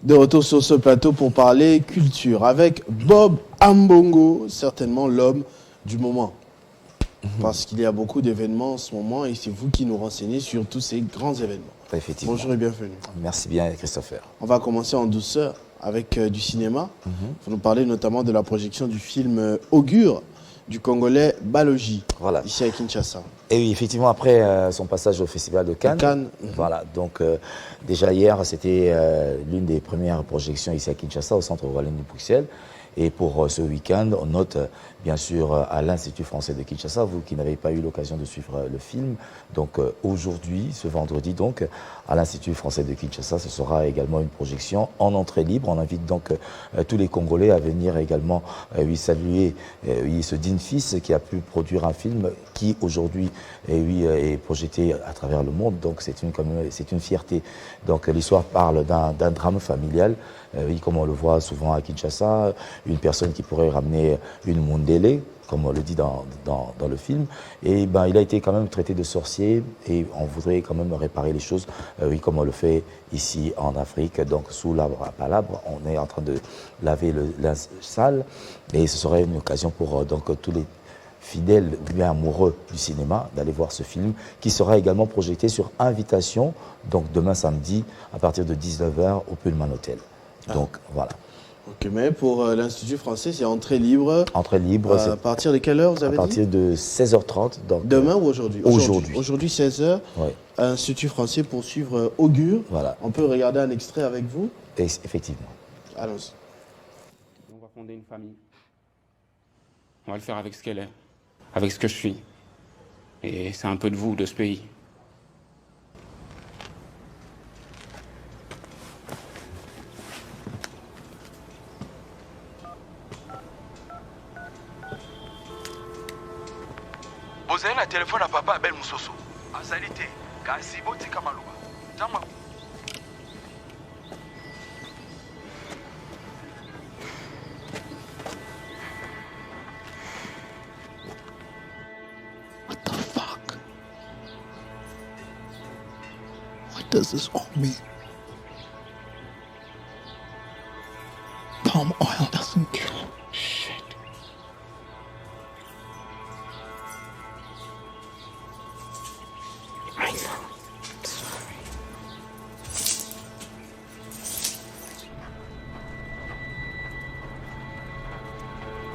De retour sur ce plateau pour parler culture avec Bob Ambongo, certainement l'homme du moment. Parce qu'il y a beaucoup d'événements en ce moment et c'est vous qui nous renseignez sur tous ces grands événements. Effectivement. Bonjour et bienvenue. Merci bien, Christopher. On va commencer en douceur avec du cinéma. Vous nous parlez notamment de la projection du film Augure du Congolais Balogi, Voilà. ici à Kinshasa. Et oui, effectivement, après son passage au Festival de Cannes, voilà, donc déjà hier, c'était l'une des premières projections ici à Kinshasa, au Centre Wallonie-Bruxelles. Et pour ce week-end, on note bien sûr à l'Institut français de Kinshasa, vous qui n'avez pas eu l'occasion de suivre le film. Donc aujourd'hui, ce vendredi, donc, à l'Institut français de Kinshasa, ce sera également une projection en entrée libre. On invite donc tous les Congolais à venir également saluer ce digne fils qui a pu produire un film qui aujourd'hui est projeté à travers le monde. Donc c'est une fierté. Donc l'histoire parle d'un drame familial. Oui, comme on le voit souvent à Kinshasa, une personne qui pourrait ramener une Mundele, comme on le dit dans le film. Et ben, il a été quand même traité de sorcier et on voudrait quand même réparer les choses, oui, comme on le fait ici en Afrique. Donc sous l'arbre à palabre, on est en train de laver le linge sale et ce serait une occasion pour donc tous les fidèles ou bien amoureux du cinéma d'aller voir ce film qui sera également projeté sur invitation, donc demain samedi à partir de 19h au Pullman Hotel. Donc voilà. Ok, mais pour l'Institut français, c'est entrée libre. Entrée libre. À partir de quelle heure vous avez dit? À partir de 16h30. Donc, demain ou aujourd'hui? Aujourd'hui. Aujourd'hui 16h, oui. À l'Institut français pour suivre Augure. Voilà. On peut regarder un extrait avec vous? Effectivement. Allons-y. On va fonder une famille. On va le faire avec ce qu'elle est, avec ce que je suis. Et c'est un peu de vous, de ce pays. Vous avez un téléphone à papa Abel Moussoso. Azalité, Kazibo Tikamalouba. Jama. What the fuck? What does this all mean? Palm oil doesn't kill. Shit. I know. I'm sorry.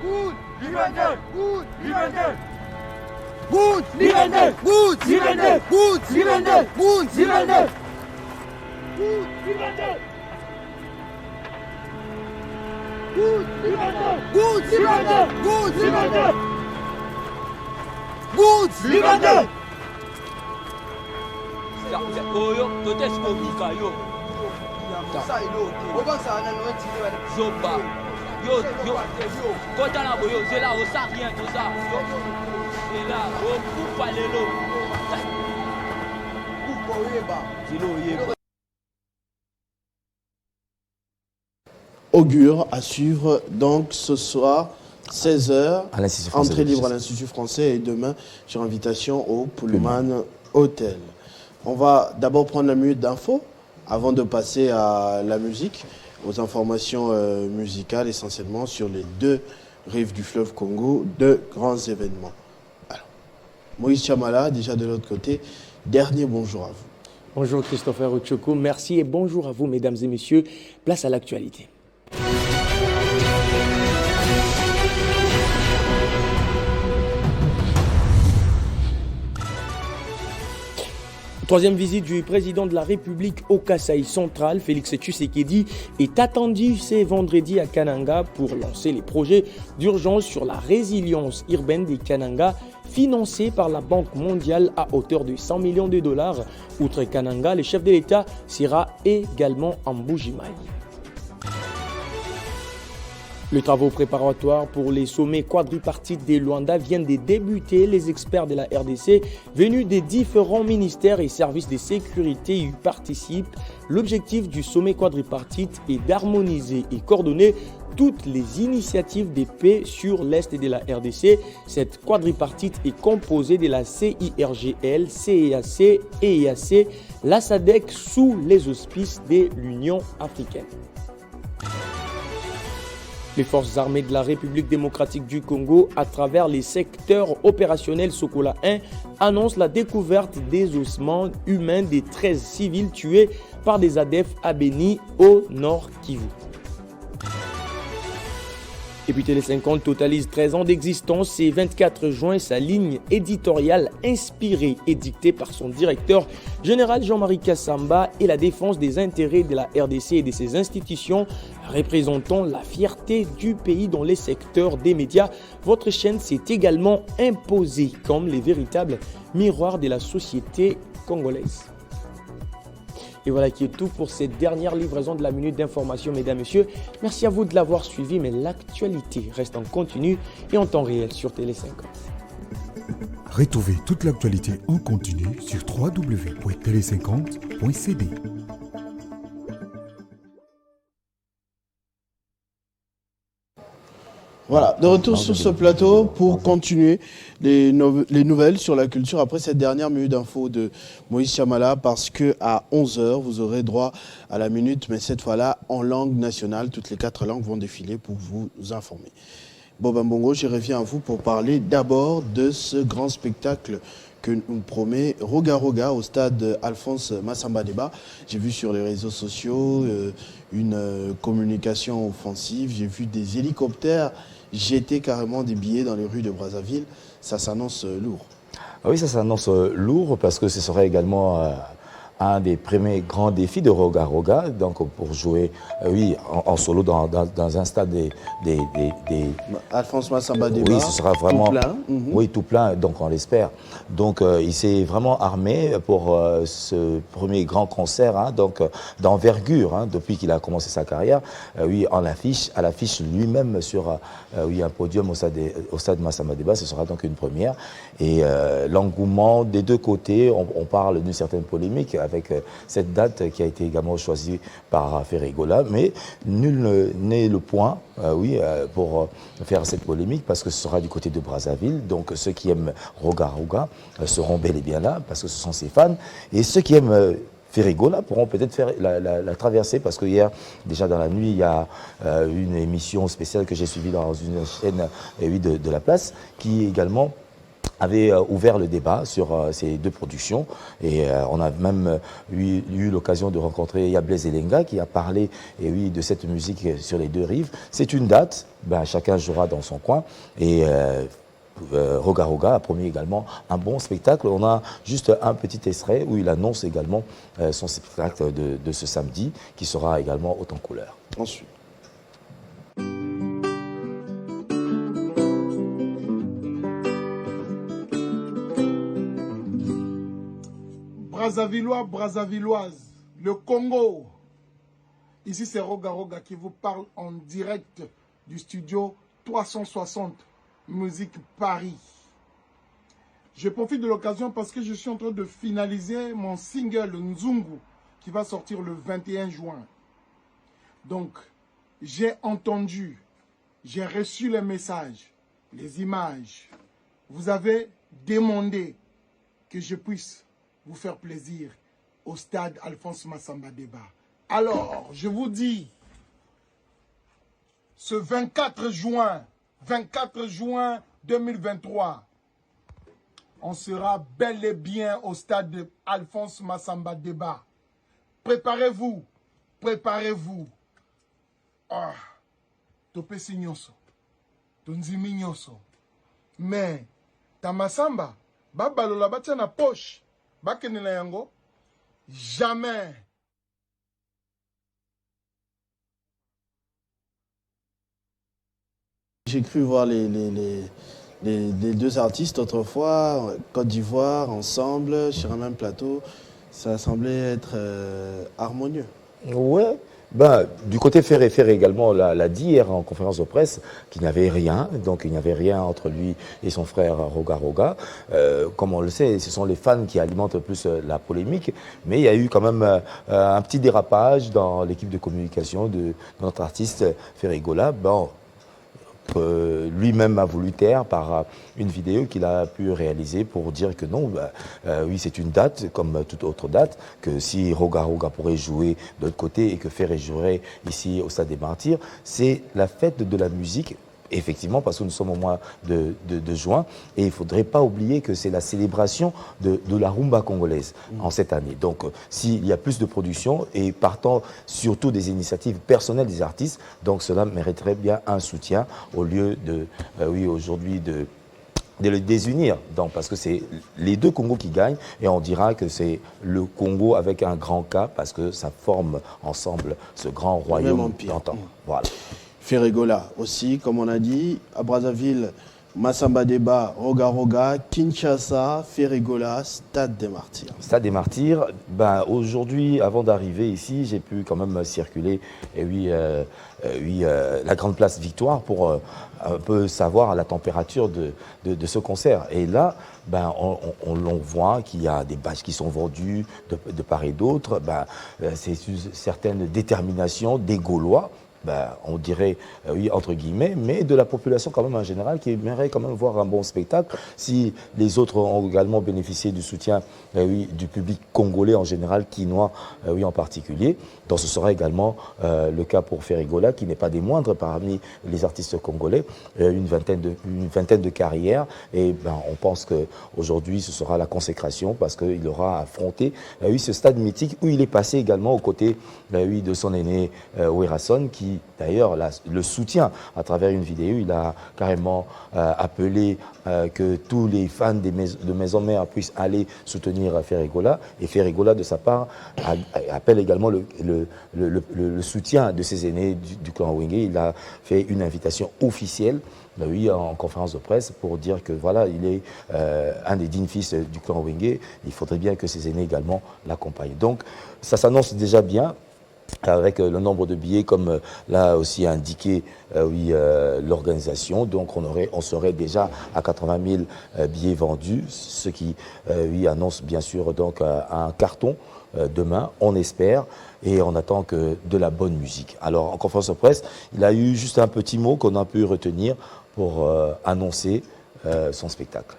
Gut, Liebende! Gut, Liebende! Gut, Liebende! Gut, Liebende! Gut, Liebende! Gut, Liebende! Gut, Liebende! Gut, Liebende! Gut, Liebende! Gut, Liebende! Gut, Liebende! Oyo, totes komika yo. Zoba. Yo, kota na boyo, c'est là, on sait rien tout ça. C'est là, on coupe pas les lots. Augure à suivre donc ce soir 16h, entrée libre à l'Institut français et demain sur invitation au Pullman Hotel. On va d'abord prendre la minute d'info avant de passer à la musique, aux informations musicales essentiellement sur les deux rives du fleuve Congo, deux grands événements. Alors, Moïse Chamala, déjà de l'autre côté, dernier bonjour à vous. Bonjour Christopher Ochoko, merci et bonjour à vous mesdames et messieurs. Place à l'actualité. Troisième visite du président de la République au Kasaï central, Félix Tshisekedi, est attendue ce vendredi à Kananga pour lancer les projets d'urgence sur la résilience urbaine des Kananga financés par la Banque mondiale à hauteur de 100 millions de dollars. Outre Kananga, le chef de l'État sera également en Mbuji-Mayi. Les travaux préparatoires pour les sommets quadripartites des Luanda viennent de débuter. Les experts de la RDC venus des différents ministères et services de sécurité y participent. L'objectif du sommet quadripartite est d'harmoniser et coordonner toutes les initiatives de paix sur l'Est de la RDC. Cette quadripartite est composée de la CIRGL, CEAC et EAC, la SADC sous les auspices de l'Union africaine. Les forces armées de la République démocratique du Congo, à travers les secteurs opérationnels Sokola 1, annoncent la découverte des ossements humains des 13 civils tués par des ADF à Beni, au nord Kivu. Et puis Télé 50 totalise 13 ans d'existence et 24 juin, sa ligne éditoriale inspirée et dictée par son directeur général Jean-Marie Kassamba et la défense des intérêts de la RDC et de ses institutions, représentant la fierté du pays dans les secteurs des médias. Votre chaîne s'est également imposée comme les véritables miroirs de la société congolaise. Et voilà qui est tout pour cette dernière livraison de la minute d'information, mesdames, messieurs. Merci à vous de l'avoir suivi, mais l'actualité reste en continu et en temps réel sur Télé 50. Retrouvez toute l'actualité en continu sur www.tele50.cd. Voilà, de retour sur ce plateau pour continuer les nouvelles sur la culture après cette dernière minute d'info de Moïse Chamala, parce que à 11h, vous aurez droit à la minute, mais cette fois-là en langue nationale. Toutes les 4 langues vont défiler pour vous informer. Boba Mbongo, je reviens à vous pour parler d'abord de ce grand spectacle que nous promet Roga Roga au stade Alphonse Massamba Deba. J'ai vu sur les réseaux sociaux une communication offensive, j'ai vu des hélicoptères jeter carrément des billets dans les rues de Brazzaville. Ça s'annonce lourd. Ah oui, ça s'annonce lourd parce que ce serait également un des premiers grands défis de Roga Roga, donc pour jouer en solo dans un stade des Alphonse Massamba Deba. Oui, ce sera vraiment tout plein. Oui, tout plein, donc on l'espère. Donc il s'est vraiment armé pour ce premier grand concert, donc d'envergure, depuis qu'il a commencé sa carrière. À l'affiche lui-même sur un podium au stade Massamba Deba. Ce sera donc une première. Et l'engouement des deux côtés, on parle d'une certaine polémique avec cette date qui a été également choisie par Ferregola, mais nul n'est le point pour faire cette polémique, parce que ce sera du côté de Brazzaville. Donc ceux qui aiment Roga Roga seront bel et bien là, parce que ce sont ses fans, et ceux qui aiment Ferregola pourront peut-être faire la traversée, parce que hier, déjà dans la nuit, il y a une émission spéciale que j'ai suivie dans une chaîne de la place, qui également avait ouvert le débat sur ces deux productions, et on a même eu l'occasion de rencontrer Yablé Zelenga qui a parlé de cette musique sur les deux rives. C'est une date, chacun jouera dans son coin, et Roga Roga a promis également un bon spectacle. On a juste un petit extrait où il annonce également son spectacle de ce samedi, qui sera également haut en couleur. Ensuite. Brazzavillois, Brazzavilloises, le Congo. Ici, c'est Roga Roga qui vous parle en direct du studio 360 Musique Paris. Je profite de l'occasion parce que je suis en train de finaliser mon single Nzungu qui va sortir le 21 juin. Donc, j'ai entendu, j'ai reçu les messages, les images. Vous avez demandé que je puisse vous faire plaisir au stade Alphonse Massamba Deba. Alors, je vous dis, ce 24 juin 2023, on sera bel et bien au stade de Alphonse Massamba Deba. Préparez-vous, préparez-vous. Topé signoso, tonzimi nyoso. Mais, ta Massamba, babalola batia na poche. Bakenela yango, jamais. J'ai cru voir les deux artistes autrefois, Côte d'Ivoire, ensemble, sur un même plateau. Ça semblait être harmonieux. Ouais. Du côté Ferré également l'a dit hier en conférence de presse qu'il n'y avait rien, donc il n'y avait rien entre lui et son frère Roga Roga. Comme on le sait, ce sont les fans qui alimentent plus la polémique, mais il y a eu quand même un petit dérapage dans l'équipe de communication de notre artiste Ferregola. lui-même a voulu taire par une vidéo qu'il a pu réaliser pour dire que non, oui, c'est une date comme toute autre date, que si Roga Roga pourrait jouer de l'autre côté et que Ferré jouerait ici au Stade des Martyrs, c'est la fête de la musique. Effectivement, parce que nous sommes au mois de juin, et il ne faudrait pas oublier que c'est la célébration de la rumba congolaise en cette année. Donc, s'il y a plus de production, et partant surtout des initiatives personnelles des artistes, donc cela mériterait bien un soutien, au lieu de, oui, aujourd'hui, de le désunir, donc, parce que c'est les deux Congos qui gagnent, et on dira que c'est le Congo avec un grand K, parce que ça forme ensemble ce grand royaume d'antan. Voilà. Ferregola aussi, comme on a dit, à Brazzaville, Massamba Deba, Roga Roga, Kinshasa, Ferregola, Stade des Martyrs. Stade des Martyrs, ben, aujourd'hui, avant d'arriver ici, j'ai pu quand même circuler, et oui, la grande place Victoire pour un peu savoir la température de ce concert. Et là, ben, on voit qu'il y a des bâches qui sont vendues de part et d'autre. Ben, c'est une certaine détermination des Gaulois. Ben, on dirait, oui, entre guillemets, mais de la population quand même en général qui aimerait quand même voir un bon spectacle. Si les autres ont également bénéficié du soutien oui, du public congolais en général, quinois oui, en particulier, donc ce sera également le cas pour Ferregola, qui n'est pas des moindres parmi les artistes congolais, une vingtaine de carrières, et ben, on pense qu'aujourd'hui ce sera la consécration parce qu'il aura affronté oui, ce stade mythique où il est passé également aux côtés oui, de son aîné Werason, qui d'ailleurs le soutient à travers une vidéo. Il a carrément appelé que tous les fans de Maison Mère puissent aller soutenir Ferregola, et Ferregola de sa part appelle également le soutien de ses aînés du clan Wenge. Il a fait une invitation officielle oui, en conférence de presse pour dire que voilà, il est un des dignes fils du clan Wenge. Il faudrait bien que ses aînés également l'accompagnent. Donc ça s'annonce déjà bien, avec le nombre de billets, comme l'a aussi indiqué oui, l'organisation. Donc on serait déjà à 80 000 billets vendus, ce qui oui, annonce bien sûr donc, un carton demain, on espère, et on attend que de la bonne musique. Alors en conférence de presse, il a eu juste un petit mot qu'on a pu retenir pour annoncer son spectacle.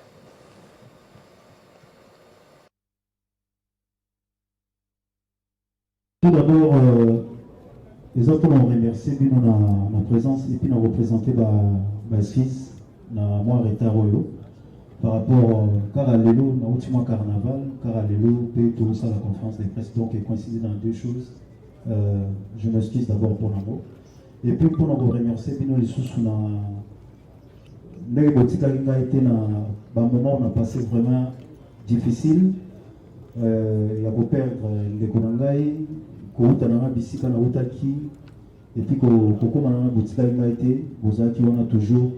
Tout d'abord, les autres ont remercié ma présence et puis nous représenter ma fils, moi retard par rapport à Lelo, dans l'ultime carnaval, car à Lelo, tout ça, la conférence de presse, donc est coïncidé dans deux choses. Je m'excuse d'abord pour l'amour. Et puis pour nous remercier, puis nous les sous les boutiques a été dans un moment où on a passé vraiment difficile. Il y a beau perdre les Konangai, Koutananga Bissika na Utaki, et puis Koko Manana Boutika a été, vous avez qui on a toujours,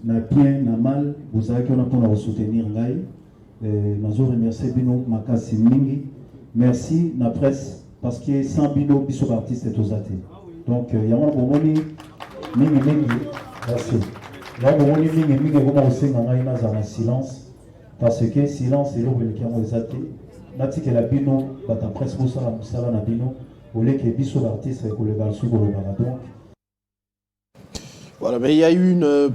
na bien, na mal, vous avez qui on a pour nous soutenir Ngai. Nous remercier Bino Makasi Mingi. Merci na presse, parce que sans Bino, Bissot artiste est aux athées. Donc, il y a un moment Mingi, merci. Il y a un moment Mingi, comment on sait Ngai dans silence, parce que silence est l'eau qui est aux athées. Nati que la bino, bata presse pour ça la na bino, au lieu que biso l'artiste et que le balsou pour le baradon. Voilà, mais il y a eu une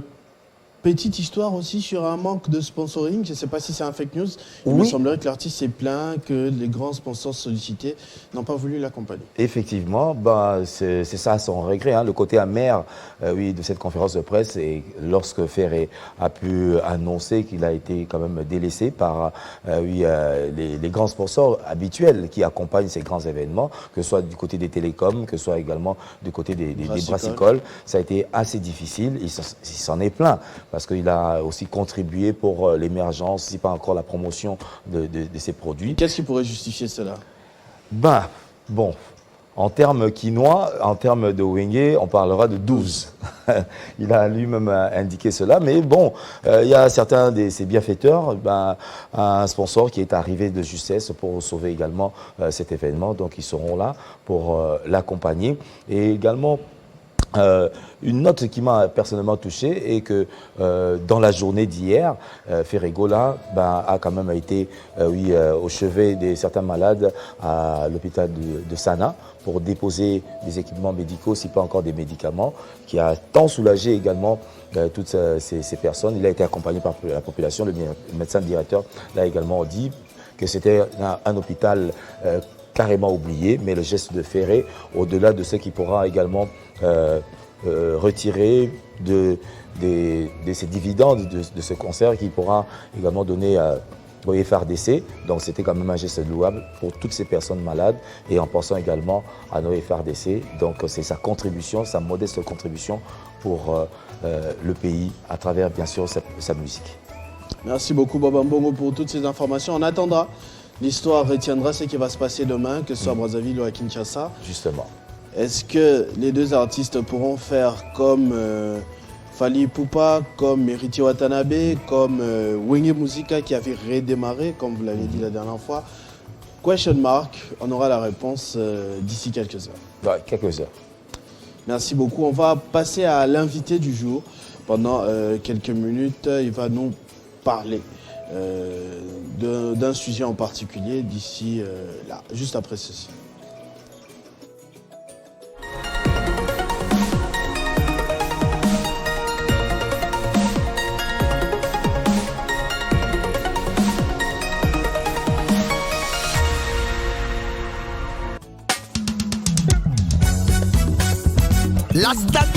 petite histoire aussi sur un manque de sponsoring. Je ne sais pas si c'est un fake news. Il me semblerait que l'artiste s'est plaint que les grands sponsors sollicités n'ont pas voulu l'accompagner. Effectivement, bah, c'est ça son regret, hein, le côté amer oui, de cette conférence de presse. Et lorsque Ferré a pu annoncer qu'il a été quand même délaissé par oui, les grands sponsors habituels qui accompagnent ces grands événements, que ce soit du côté des télécoms, que ce soit également du côté des brassicoles, ça a été assez difficile. Il s'en est plaint, parce qu'il a aussi contribué pour l'émergence, si pas encore la promotion de ses produits. Qu'est-ce qui pourrait justifier cela? Ben, bon, en termes quinois, en termes de Wenge, on parlera de 12. Il a lui-même indiqué cela, mais bon, il y a certains de ses bienfaiteurs, ben, un sponsor qui est arrivé de justesse pour sauver également cet événement, donc ils seront là pour l'accompagner. Et également, une note qui m'a personnellement touché est que dans la journée d'hier, Ferregola a quand même été au chevet de certains malades à l'hôpital de Sana pour déposer des équipements médicaux, si pas encore des médicaments, qui a tant soulagé également toutes ces personnes. Il a été accompagné par la population. Le médecin directeur l'a également dit que c'était un hôpital carrément oublié, mais le geste de Ferré, au-delà de ce qui pourra également retirer de ces dividendes de ce concert, qui pourra également donner au FRDC. Donc c'était quand même un geste louable pour toutes ces personnes malades, et en pensant également à nos FRDC. Donc c'est sa contribution, sa modeste contribution pour le pays à travers bien sûr sa musique. Merci beaucoup Baba Mbongo pour toutes ces informations. On attendra. L'histoire retiendra ce qui va se passer demain, que ce soit à Brazzaville ou à Kinshasa. Justement. Est-ce que les deux artistes pourront faire comme Fally Ipupa, comme Mériti Watanabe, comme Wenge Musica qui avait redémarré, comme vous l'avez dit la dernière fois? Question mark, on aura la réponse d'ici quelques heures. Ouais, quelques heures. Merci beaucoup. On va passer à l'invité du jour. Pendant quelques minutes, il va nous parler d'un sujet en particulier d'ici là, juste après ceci. La stabilité